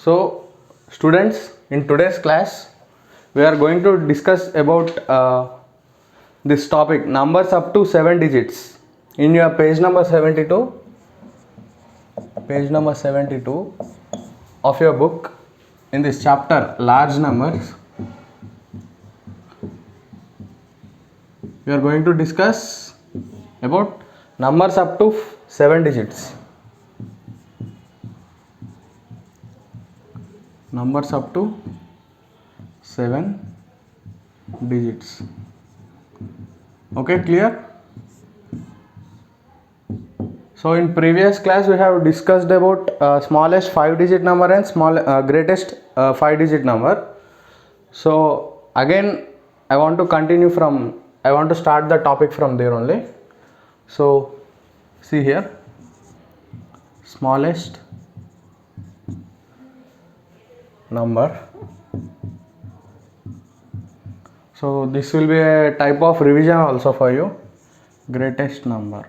So, students, in today's class, we are going to discuss about this topic, numbers up to 7 digits. In your page number 72 of your book, in this chapter, large numbers, we are going to discuss about numbers up to 7 digits. Numbers up to 7 digits. Okay, clear? So in previous class we have discussed about smallest 5-digit number and greatest 5-digit number. So again I want to start the topic from there only. So see here, smallest number. So this will be a type of revision also for you. Greatest number.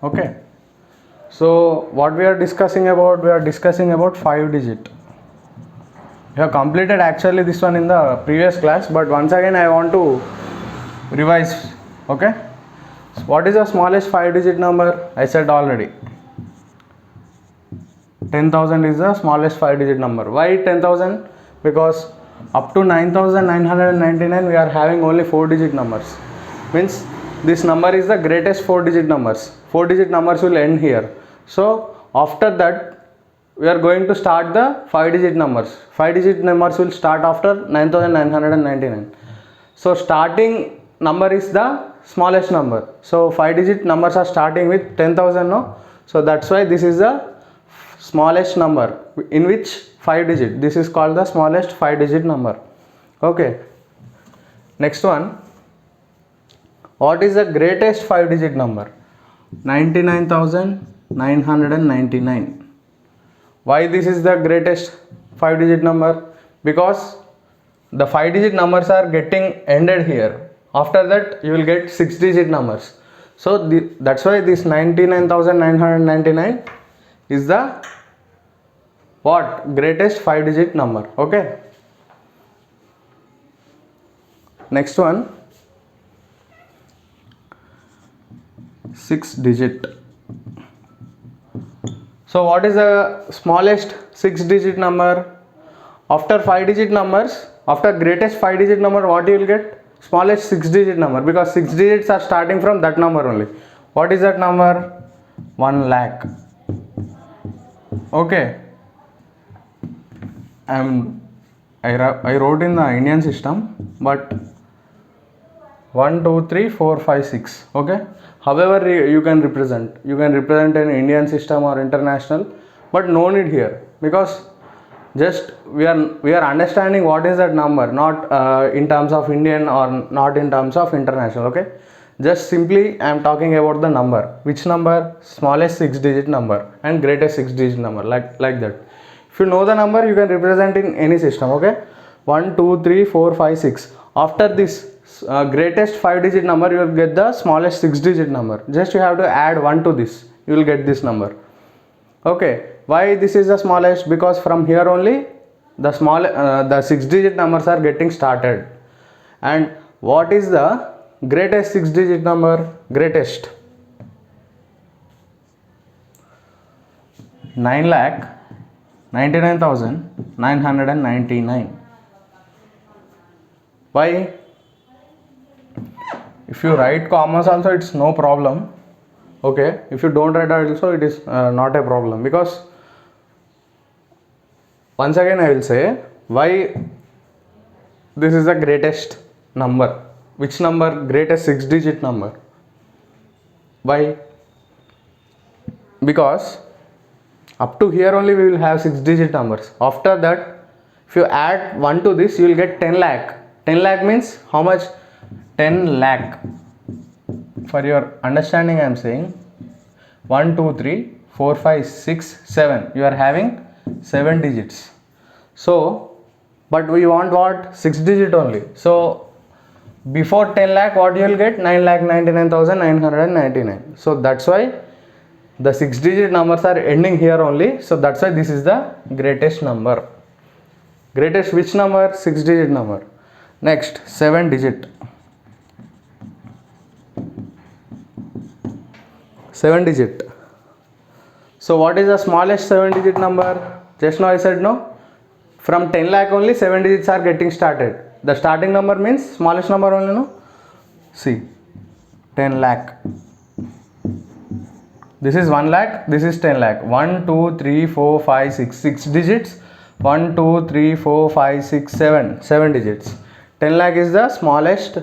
Okay. So what we are discussing about? We are discussing about 5-digit. We have completed actually this one in the previous class, but once again I want to revise. Okay. So what is the smallest 5-digit number? I said already. 10,000 is the smallest 5-digit number. Why 10,000? Because up to 9,999 we are having only 4-digit numbers. Means this number is the greatest 4-digit numbers. 4-digit numbers will end here. So after that we are going to start the 5-digit numbers. 5-digit numbers will start after 9,999. So starting number is the smallest number. So 5-digit numbers are starting with 10,000, no? So that's why this is the smallest number in which 5-digit. This is called the smallest 5-digit number. Okay. Next one. What is the greatest 5-digit number? 99,999. Why this is the greatest 5-digit number? Because the 5-digit numbers are getting ended here. After that you will get 6-digit numbers. So that's why this 99,999 is the what? Greatest 5-digit number. Okay. Next one. 6-digit. So what is the smallest 6-digit number? After 5-digit numbers, after greatest 5-digit number, what you will get? Smallest 6-digit number, because 6 digits are starting from that number only. What is that number? 1 lakh. Okay. I wrote in the Indian system, but 1, 2, 3, 4, 5, 6. Okay. However you can represent an Indian system or international, but no need here, because just we are understanding what is that number, not in terms of Indian or not in terms of international. Okay. Just simply I am talking about the number. Which number? Smallest 6-digit number and greatest 6-digit number, like that. If you know the number, you can represent in any system. Okay. 1, 2, 3, 4, 5, 6. After this greatest 5-digit number, you will get the smallest 6-digit number. Just you have to add 1 to this, you will get this number. Okay. Why this is the smallest? Because from here only the 6-digit numbers are getting started. And what is the greatest 6-digit number? Greatest 9,99,999. Why? If you write commas also, it's no problem. Okay. If you don't write also, it is not a problem, because once again I will say why this is the greatest number. Which number? Greatest 6-digit number. Why? Because up to here only we will have 6-digit numbers. After that, if you add 1 to this, you will get 10 lakh. 10 lakh means how much? 10 lakh. For your understanding I am saying 1, 2, 3, 4, 5, 6, 7. You are having 7 digits. So, but we want what? 6-digit only. So before 10 lakh, what you will get? 9,99,999. So that's why The 6-digit numbers are ending here only, so that's why this is the greatest number. Greatest which number? 6-digit number. Next, 7-digit. 7-digit. So what is the smallest 7-digit number? Just now I said no. From 10 lakh only 7 digits are getting started. The starting number means smallest number only, no? See, 10 lakh. This is 1 lakh, this is 10 lakh. 1, 2, 3, 4, 5, 6. 6 digits. 1, 2, 3, 4, 5, 6, 7. 7 digits. 10 lakh is the smallest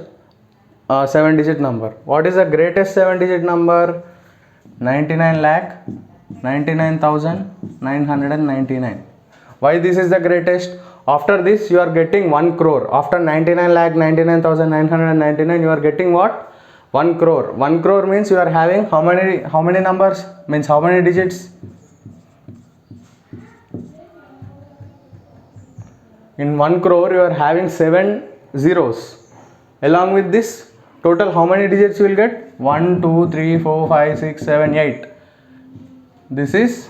7-digit number. What is the greatest 7-digit number? 99 lakh 99,999. Why this is the greatest? After this you are getting 1 crore. After 99 lakh 99,999 you are getting what? 1 crore. 1 crore means you are having how many numbers? Means how many digits? In 1 crore you are having 7 zeros. Along with this, total how many digits you will get? 1, 2, 3, 4, 5, 6, 7, 8. This is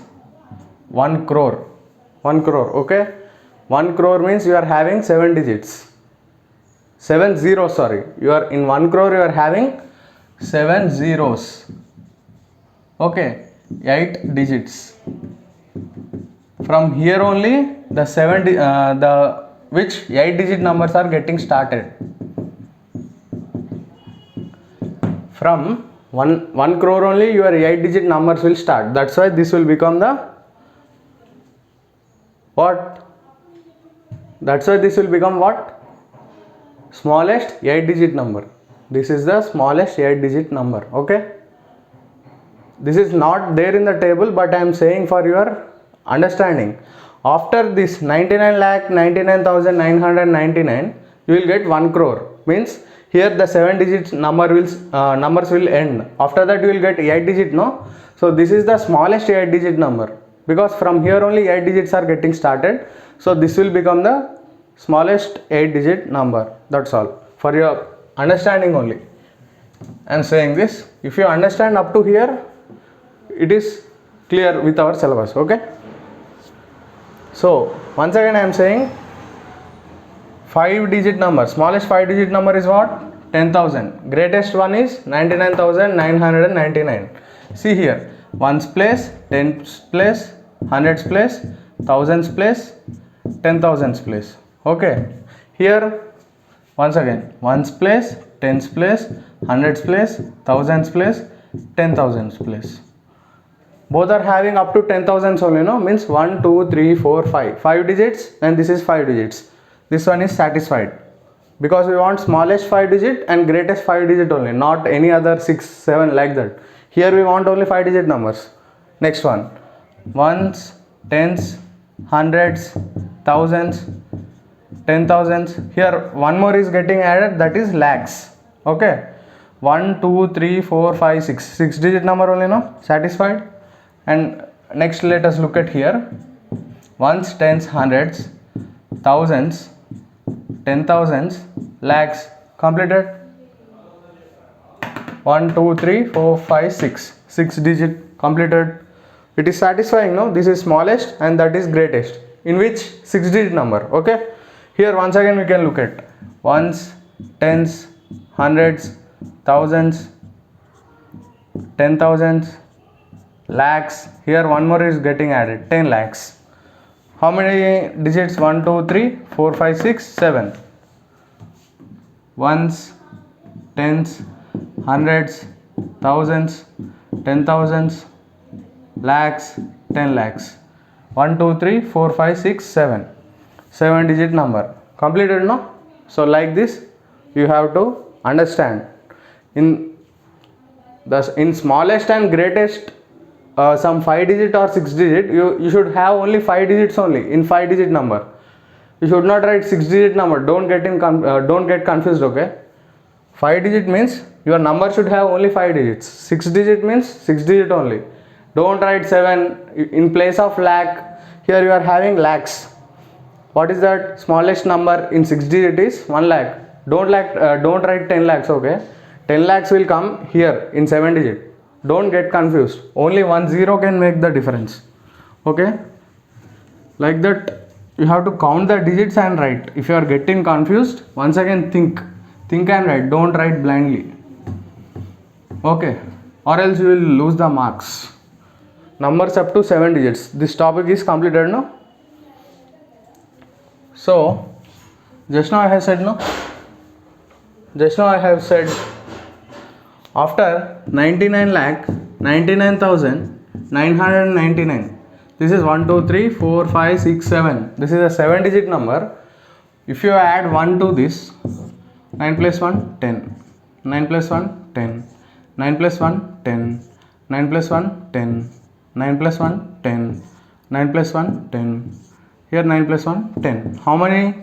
1 crore. 1 crore, okay? 1 crore means you are having 7 digits. 7 zeros, sorry. You are in 1 crore you are having 7 zeros. Okay, 8 digits. From here only the 8-digit numbers are getting started. From 1 crore only your 8-digit numbers will start. That's why this will become the what? That's why this will become what? Smallest 8-digit number. This is the smallest 8-digit number. Okay. This is not there in the table, but I am saying for your understanding. After this 99 lakh 99,999, you will get 1 crore. Means here the 7-digit numbers will end. After that you will get 8-digit, no? So this is the smallest 8-digit number, because from here only 8 digits are getting started. So this will become the smallest 8-digit number. That's all. For your understanding only I am saying this. If you understand up to here, it is clear with our syllabus. Okay. So once again I am saying 5-digit number. Smallest 5-digit number is what? 10,000. Greatest one is 99,999. See here, ones place, tens place, hundreds place, thousands place, 10,000s place. Okay. Here once again, ones place, tens place, hundreds place, thousands place, 10,000s place. Both are having up to 10,000s only, no? Means 1, 2, 3, 4, 5. 5 digits, and this is 5 digits. This one is satisfied, because we want smallest 5-digit and greatest 5-digit only, not any other 6, 7 like that. Here we want only 5-digit numbers. Next one, ones, tens, hundreds, thousands, 10,000s. Here one more is getting added, that is lakhs. Okay. 1, 2, 3, 4, 5, 6. 6-digit number only, no? Satisfied. And next let us look at here. Ones, tens, hundreds, thousands, 10,000s, lakhs. Completed. 1, 2, 3, 4, 5, 6. 6-digit completed. It is satisfying, no? This is smallest and that is greatest. In which 6-digit number? Okay. Here once again we can look at ones, tens, hundreds, thousands, 10,000s, lakhs. Here one more is getting added, 10 lakhs. How many digits? 1, 2, 3, 4, 5, 6, 7. Ones, tens, hundreds, thousands, 10,000s, lakhs, 10 lakhs. 1, 2, 3, 4, 5, 6, 7. 7-digit number. Completed, no? So like this you have to understand. In smallest and greatest some 5-digit or 6-digit, you should have only 5 digits only in 5-digit number. You should not write 6-digit number. Don't get confused. Okay. 5-digit means your number should have only 5 digits. 6-digit means 6-digit only. Don't write 7 in place of lakh. Here you are having lakhs. What is that? Smallest number in 6-digit is 1 lakh. Don't write 10 lakhs. Okay. 10 lakhs will come here in 7-digit. Don't get confused. Only one zero can make the difference. Okay? Like that, you have to count the digits and write. If you are getting confused, once again think and write. Don't write blindly. Okay? Or else you will lose the marks. Numbers up to 7 digits. This topic is completed now. So, just now I have said no. Just now I have said after 99,99,999. This is 1, 2, 3, 4, 5, 6, 7. This is a 7 digit number. If you add 1 to this, 9 plus 1, 10. 9 plus 1, 10. 9 plus 1, 10. 9 plus 1, 10. 9 plus 1, 10. 9 plus 1, 10. Here 9 plus 1, 10. How many?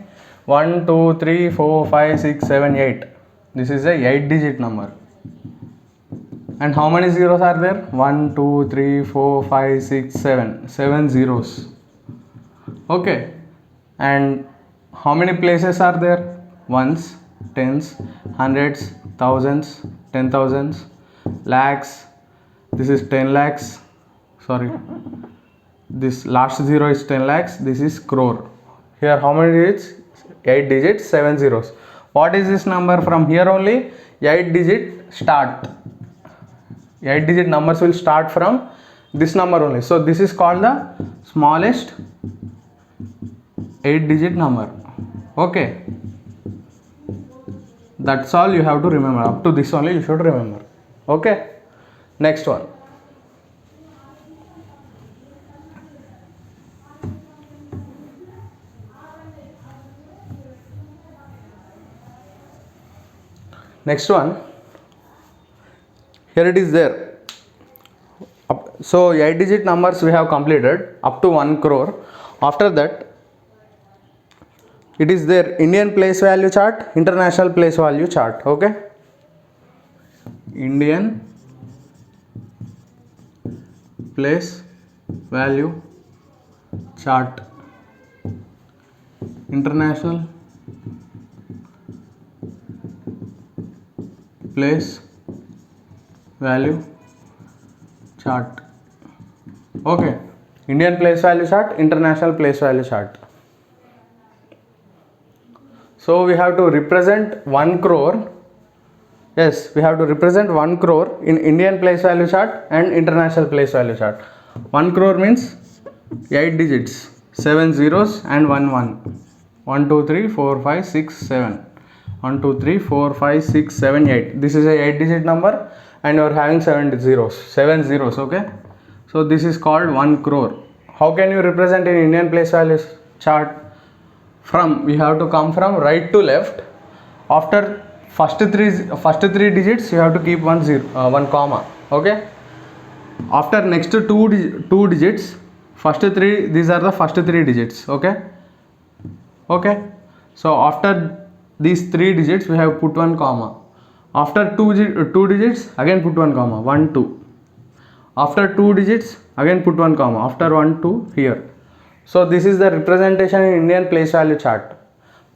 1, 2, 3, 4, 5, 6, 7, 8. This is a 8 digit number. And how many zeros are there? 1, 2, 3, 4, 5, 6, 7. 7 zeros. Okay. And how many places are there? Ones, tens, hundreds, thousands, 10,000s, lakhs. This is 10 lakhs. Sorry. This last zero is 10 lakhs. This is crore. Here how many digits? 8 digits, 7 zeros. What is this number? From here only 8 digit start. 8 digit numbers will start from this number only. So this is called the smallest 8 digit number. Okay. That's all you have to remember. Up to this only you should remember. Okay. Next one. Next one. Here it is there. So 8 digit numbers we have completed up to 1 crore. After that, it is there Indian place value chart, international place value chart. Okay. Indian place value chart, international place value chart. Okay. Indian place value chart, international place value chart. So we have to represent 1 crore. Yes, we have to represent 1 crore in Indian place value chart and international place value chart. 1 crore means 8 digits, 7 zeros and 1 1. 1, 2, 3, 4, 5, 6, 7. 1, 2, 3, 4, 5, 6, 7, 8. This is a 8 digit number and you are having 7 zeros. 7 zeros, okay? So this is called 1 crore. How can you represent in Indian place value chart? We have to come from right to left. After first three digits you have to keep 1 comma. Okay. After next two digits, first three, these are the first 3 digits. Okay. Okay. So after these 3 digits we have put 1 comma. After two digits again put 1 comma. 1 2. After 2 digits again put 1 comma. After 1 2 here. So this is the representation in Indian place value chart.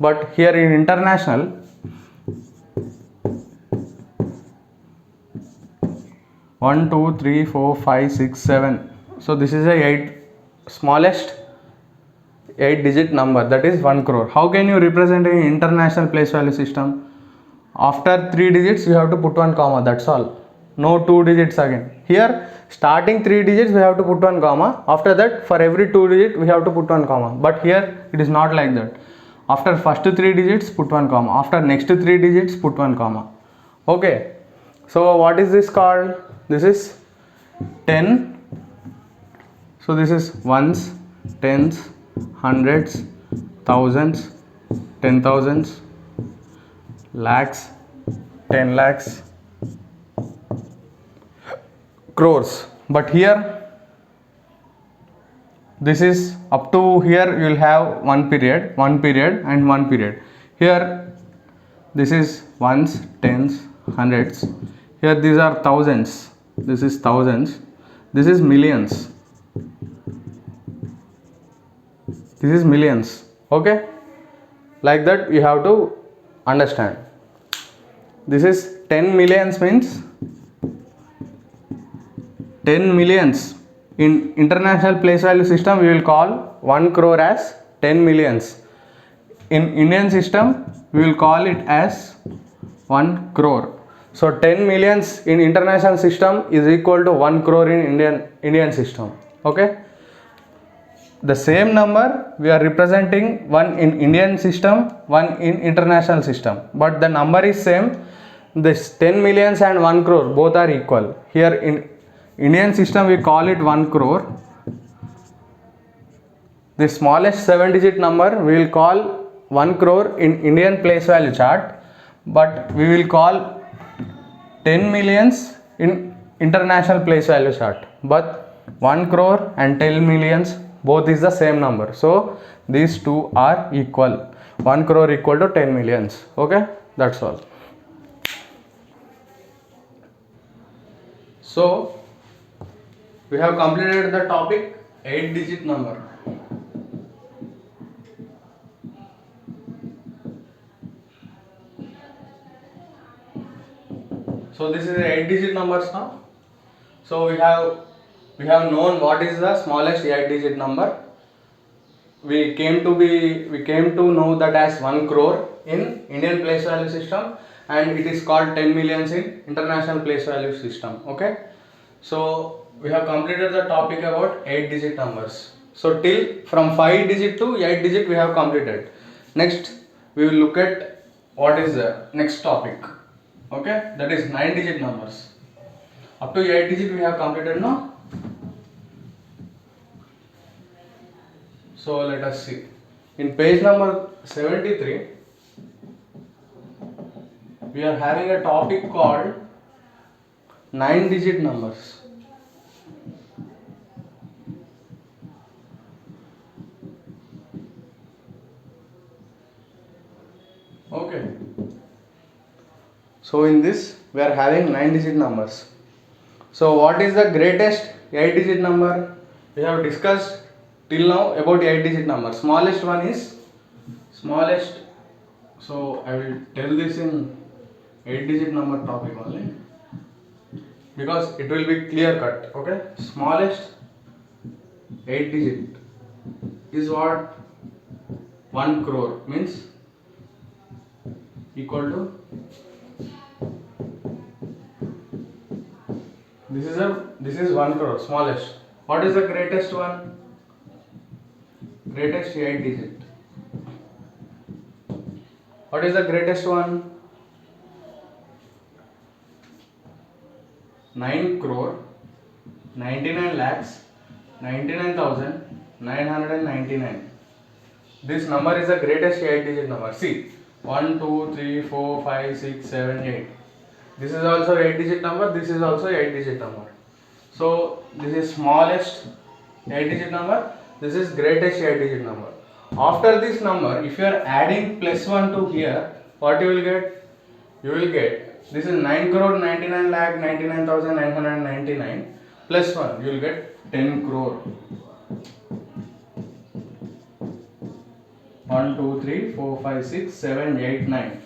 But here in international, one, 2, 3, 4, 5, 6, 7. So this is a smallest 8 digit number, that is 1 crore. How can you represent in international place value system? After 3 digits you have to put 1 comma, that's all. No 2 digits again. Here starting 3 digits we have to put 1 comma. After that for every 2 digits we have to put 1 comma. But here it is not like that. After first 3 digits put 1 comma. After next 3 digits put 1 comma. Okay. So what is this called? This is 10. So this is ones, tens, hundreds, thousands, 10,000s, lakhs, 10 lakhs, crores. But here this is up to here you will have one period and one period. Here this is ones, tens, hundreds. Here these are thousands. This is thousands. This is millions. This is millions. Okay. Like that you have to understand. This is 10 millions means 10 millions. In international place value system, we will call 1 crore as 10 millions. In Indian system, we will call it as 1 crore. So 10 millions in international system is equal to 1 crore in Indian system. Okay. The same number we are representing, one in Indian system, one in international system, but the number is same. This 10 millions and 1 crore both are equal. Here in Indian system we call it 1 crore. The smallest 7-digit number we will call 1 crore in Indian place value chart, but we will call 10 millions in international place value chart. But 1 crore and 10 millions both is the same number. So these two are equal. 1 crore equal to 10 millions. Okay, that's all. So we have completed the topic 8-digit number. So this is the 8-digit numbers now. So we have known what is the smallest 8-digit number. We came to know that as 1 crore in Indian place value system, and it is called 10 millions in international place value system. Okay. So we have completed the topic about 8-digit numbers. So till from 5-digit to 8-digit we have completed. Next we will look at what is the next topic. Okay, that is 9-digit numbers. Up to 8-digit we have completed now. So let us see. In page number 73, we are having a topic called 9-digit numbers. Okay. So in this we are having 9-digit numbers. So what is the greatest 8-digit number? We have discussed till now about 8-digit number. Smallest one is smallest. So I will tell this in 8-digit number topic only, because it will be clear cut. Okay. Smallest 8-digit is what? 1 crore means equal to, this is 1 crore smallest. What is the greatest one? Greatest 8-digit. What is the greatest one? 9 crore 99 lakhs 99,999. This number is the greatest 8-digit number. See, 1, 2, 3, 4, 5, 6, 7, 8. This is also 8-digit number. This is also 8-digit number. So this is smallest 8-digit number. This is greatest 8-digit number. After this number, if you are adding plus 1 to here, what you will get? You will get, this is 9 crore 99 lakh 99,999 plus 1. You will get 10 crore. 1, 2, 3, 4, 5, 6, 7, 8, 9.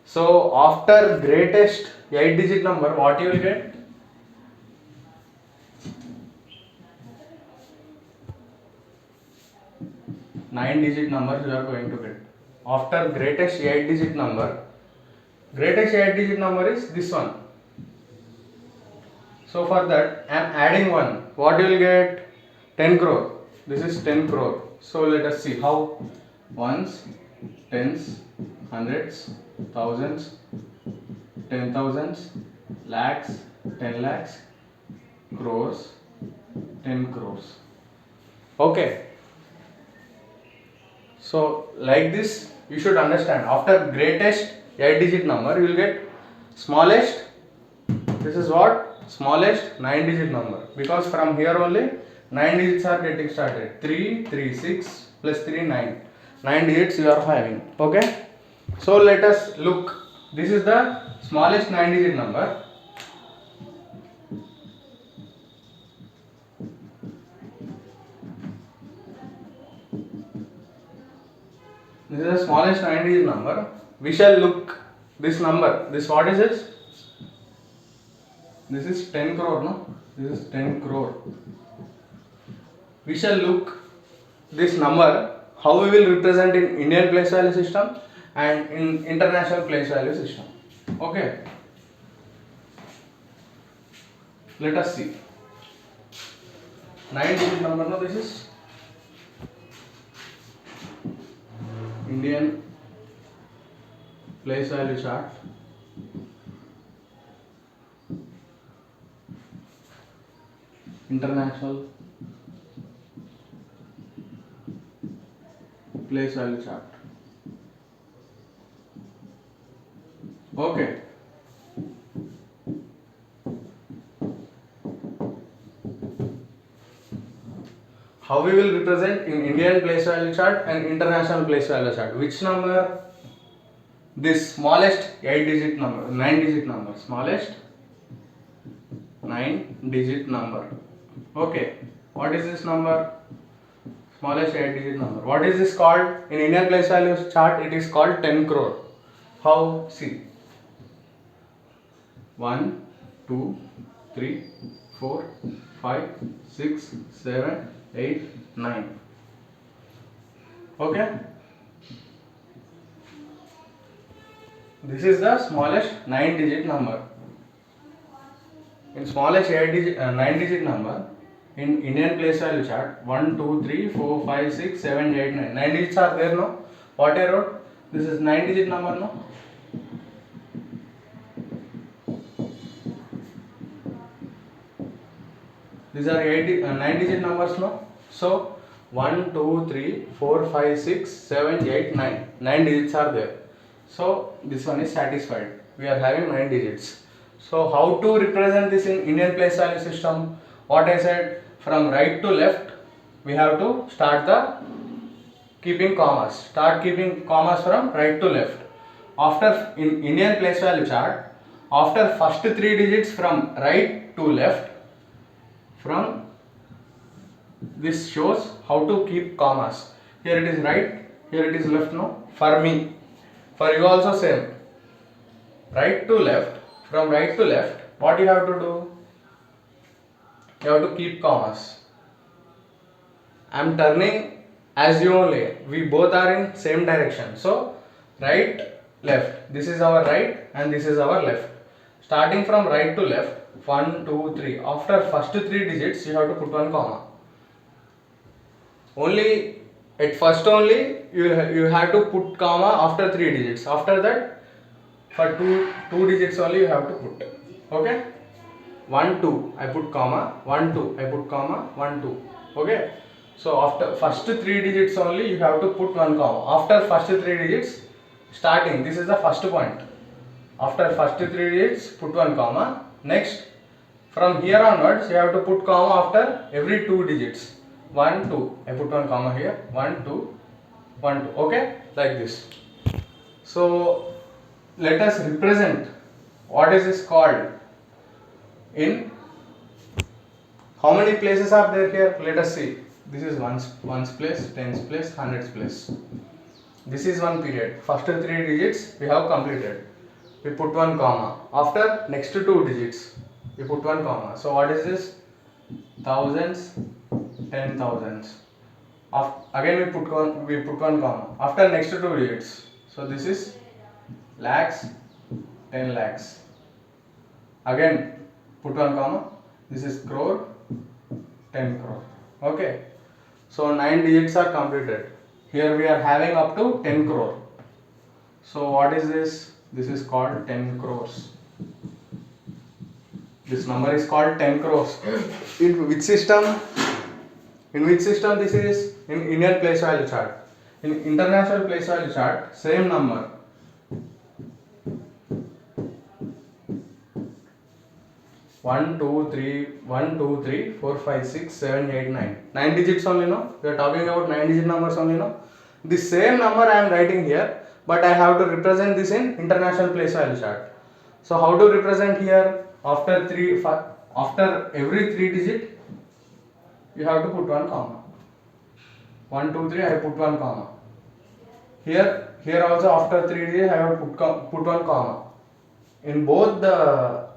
So after greatest 8-digit number, what you will get? 9-digit number you are going to get. After greatest 8-digit number, greatest 8-digit number is this one. So for that I am adding 1. What you will get? 10 crore. This is 10 crore. So let us see how. Ones, tens, hundreds, thousands, 10,000s, lakhs, 10 lakhs, crores, 10 crores. Okay. So like this you should understand. After greatest 8-digit number you will get smallest. This is what? Smallest 9-digit number, because from here only 9 digits are getting started. 3, 3, 6 plus 3, 9. 9 digits you are having. Okay. So let us look. This is the smallest 9-digit number. This is the smallest 9-digit number. We shall look this number. This, what is this? This is 10 crore, no? This is 10 crore. We shall look this number how we will represent in Indian place value system and in international place value system. Okay, let us see. 9-digit number, no? This is Indian place value chart. International place value chart. Okay. How we will represent in Indian place value chart and international place value chart? Which number? This smallest 8-digit number, 9-digit number, smallest 9-digit number. Okay. What is this number? Smallest 8-digit number. What is this called? In Indian place value chart, it is called 10 crore. How? See. 1, 2, 3, 4, 5, 6, 7, 8, 9. Okay. This is the smallest 9-digit number. In smallest 9-digit number, in Indian place value chart, 1, 2, 3, 4, 5, 6, 7, 8, 9. 9 digits are there, no? What I wrote? This is 9-digit number, no? These are 9-digit numbers, no? So 1, 2, 3, 4, 5, 6, 7, 8, 9. 9 digits are there. So this one is satisfied. We are having 9 digits. So how to represent this in Indian place value system? What I said, from right to left, we have to start the keeping commas. Start keeping commas from right to left. After in Indian place value chart, after first 3 digits from right to left, from this shows how to keep commas. Here it is right, here it is left, no? For me. For you also same. Right to left, from right to left, what you have to do? You have to keep commas. I am turning as you only. We both are in same direction. So right, left. This is our right and this is our left. Starting from right to left, 1, 2, 3. After first 3 digits, you have to put one comma. Only at first only you have to put comma after 3 digits. After that, for two digits only you have to put. Okay? 1, 2. I put comma. 1, 2. I put comma. 1, 2. Okay? So after first 3 digits only you have to put one comma. After first 3 digits, starting. This is the first point. After first 3 digits, put one comma. Next, from here onwards, you have to put comma after every 2 digits. 1, 2. I put one comma here. 1, 2, 1, 2. Okay? Like this. So, let us represent what is this called in how many places are there here? Let us see. This is ones place, tens place, hundreds place. This is one period. First 3 digits we have completed. We put one comma. After next 2 digits, we put one comma. So what is this? Thousands, 10,000s. Again we put one comma. After next 2 digits. So this is lakhs, 10 lakhs. Again put one comma. This is crore, 10 crore. Okay. So 9 digits are completed. Here we are having up to 10 crore. So what is this? This is called 10 crores. This number is called 10 crores. In which system? In which system this is? In Indian place value chart. In international place value chart, same number. One, two, three, 4, 5, 6, 7, 8, 9. 9 digits only, no? We are talking about 9 digit numbers only, no? The same number I am writing here, but I have to represent this in international place value chart. So how to represent here? After every 3 digit, you have to put one comma. 1, 2, 3, I put one comma. Here also after 3 digits, I have to put one comma. In both the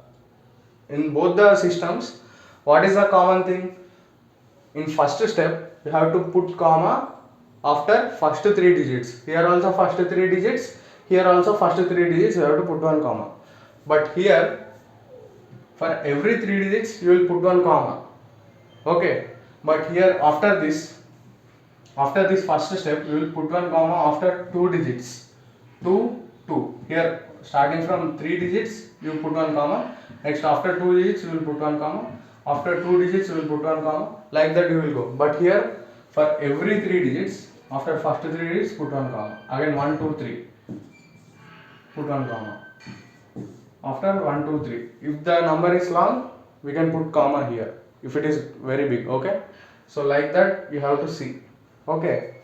in both the systems, what is the common thing? In first step, you have to put comma after first three digits. Here also first three digits, here also first three digits, you have to put one comma. But here, for every three digits, you will put one comma. Okay, but here after this first step, you will put one comma after two digits. 2, 2. Here, starting from 3 digits, you put one comma. Next, after 2 digits, you will put one comma. After 2 digits, you will put one comma. Like that you will go. But here, for every 3 digits, after first 3 digits, put one comma. Again 1, 2, 3. Put one comma. After 1, 2, 3. If the number is long, we can put comma here. If it is very big, okay? So like that you have to see. Okay.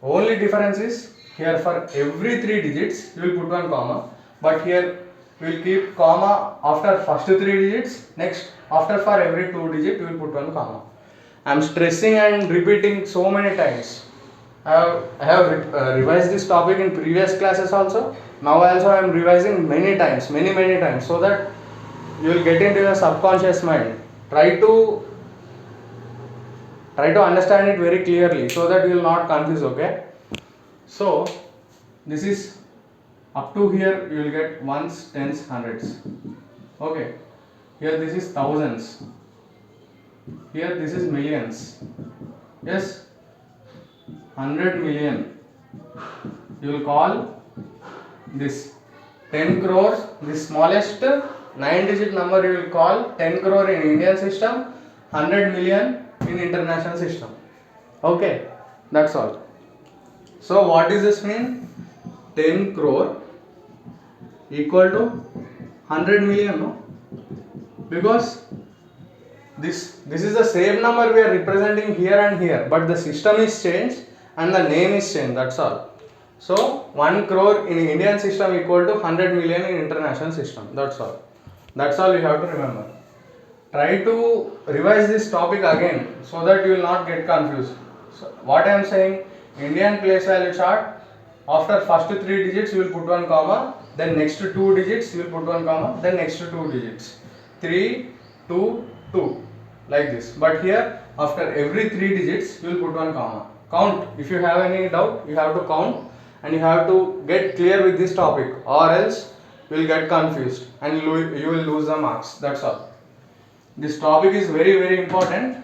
Only difference is here for every 3 digits you will put one comma, but here we will keep comma after first 3 digits. Next, after for every 2 digit you will put one comma. I am stressing and repeating so many times. I have revised this topic in previous classes also. Now also I am revising many times, many times, so that you will get into your subconscious mind. Try to understand it very clearly so that you will not confuse. Okay. So this is up to here you will get ones, tens, hundreds. Okay. Here this is thousands. Here this is millions. Yes. 100 million. You will call this 10 crores. This smallest 9-digit number you will call 10 crore in Indian system, 100 million in international system. Okay. That's all. So what does this mean? 10 crore equal to 100 million, no? Because this is the same number we are representing here and here, but the system is changed and the name is changed, that's all. So 1 crore in Indian system equal to 100 million in international system, that's all. That's all you have to remember. Try to revise this topic again so that you will not get confused. So what I am saying, Indian place value chart, after first 3 digits you will put one comma, then next 2 digits you will put one comma, then next 2 digits, 3, 2, 2, like this. But here after every 3 digits you will put one comma. Count. If you have any doubt, you have to count and you have to get clear with this topic, or else you will get confused and you will lose the marks. That's all. This topic is very important.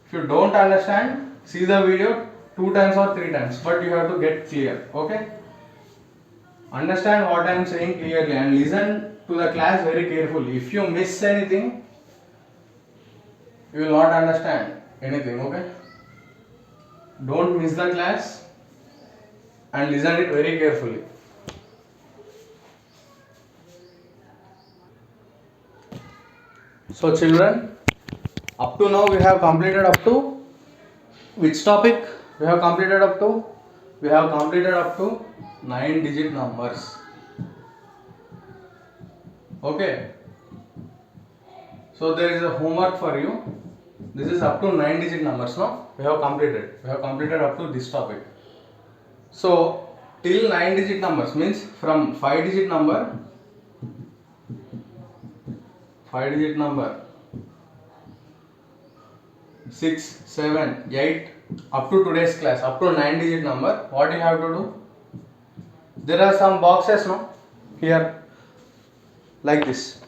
If you don't understand, see the video 2 times or 3 times, but you have to get clear. Okay? Understand what I am saying clearly and listen to the class very carefully. If you miss anything, you will not understand anything. Okay? Don't miss the class and listen it very carefully. So children, up to now we have completed up to which topic? We have completed up to 9-digit numbers. Okay. So there is a homework for you. This is up to 9-digit numbers, no? We have completed up to this topic. So till 9-digit numbers means from 5-digit number 6, 7, 8 up to today's class, up to 9-digit number, what you have to do? There are some boxes, no? Here, like this.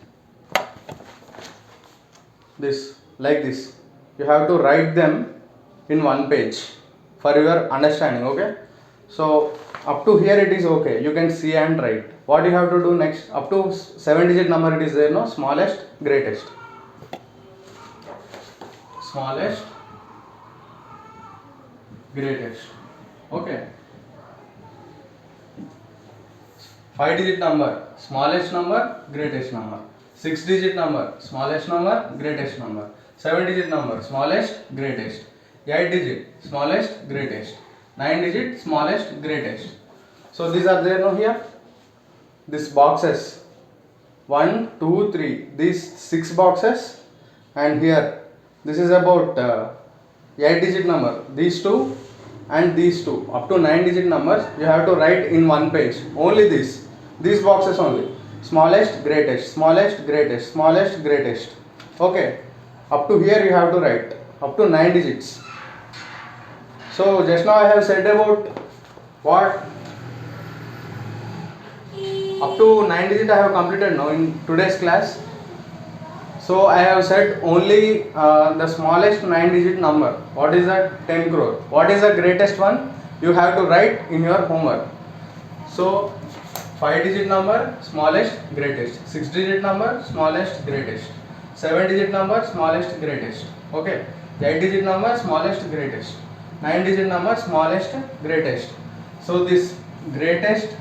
Like this. You have to write them in one page for your understanding, okay? So up to here it is okay. You can see and write. What you have to do next? Up to 7-digit number it is there, no? Smallest, greatest. Smallest, greatest. Okay. 5-digit number, smallest number, greatest number. 6-digit number, smallest number, greatest number. 7-digit number, smallest, greatest. 8-digit, smallest, greatest. 9-digit, smallest, greatest. So these are there, no, here? These boxes. 1, 2, 3. These 6 boxes, and here this is about 8-digit number. These 2 and these 2 up to 9-digit numbers you have to write in one page. Only these boxes only. smallest, greatest, smallest, greatest, smallest, greatest. Okay, up to here you have to write up to 9 digits. So just now I have said about what up to 9 digit I have completed now in today's class. So I have said only the smallest 9 digit number. What is that? 10 crore. What is the greatest one? You have to write in your homework. So 5 digit number, smallest, greatest. 6 digit number, smallest, greatest. 7 digit number, smallest, greatest. Okay. 8 digit number, smallest, greatest. 9 digit number, smallest, greatest. So this greatest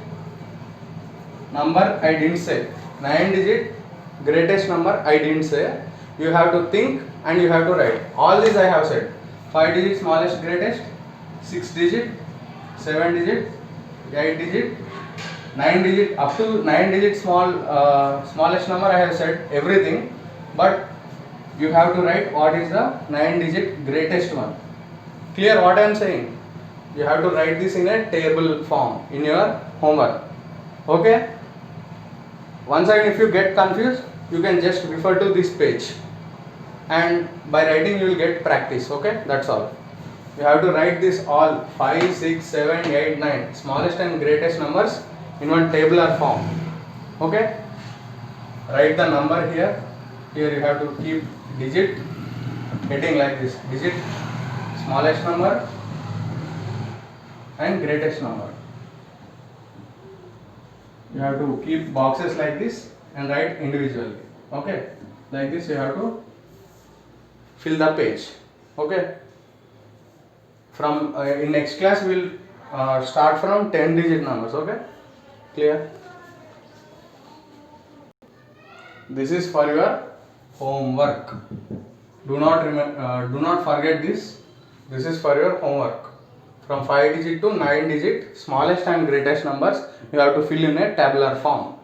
number I didn't say. 9 digit greatest number I didn't say. You have to think and you have to write. All this I have said. 5 digit smallest, greatest. 6 digit, 7 digit, 8 digit, 9 digit, up to 9 digit smallest number I have said everything, but you have to write what is the 9 digit greatest one. Clear what I am saying? You have to write this in a table form in your homework. Okay? Once again, if you get confused, you can just refer to this page, and by writing you will get practice. Okay, that's all. You have to write this all 5, 6, 7, 8, 9 smallest and greatest numbers in one tabular form. Okay, write the number here. Here you have to keep digit heading like this: digit, smallest number and greatest number. You have to keep boxes like this and write individually. Okay, like this you have to fill the page. Okay, from in next class we will start from 10 digit numbers. Okay, clear? This is for your homework. Do not forget this. This is for your homework. From 5 digit to 9 digit smallest and greatest numbers you have to fill in a tabular form.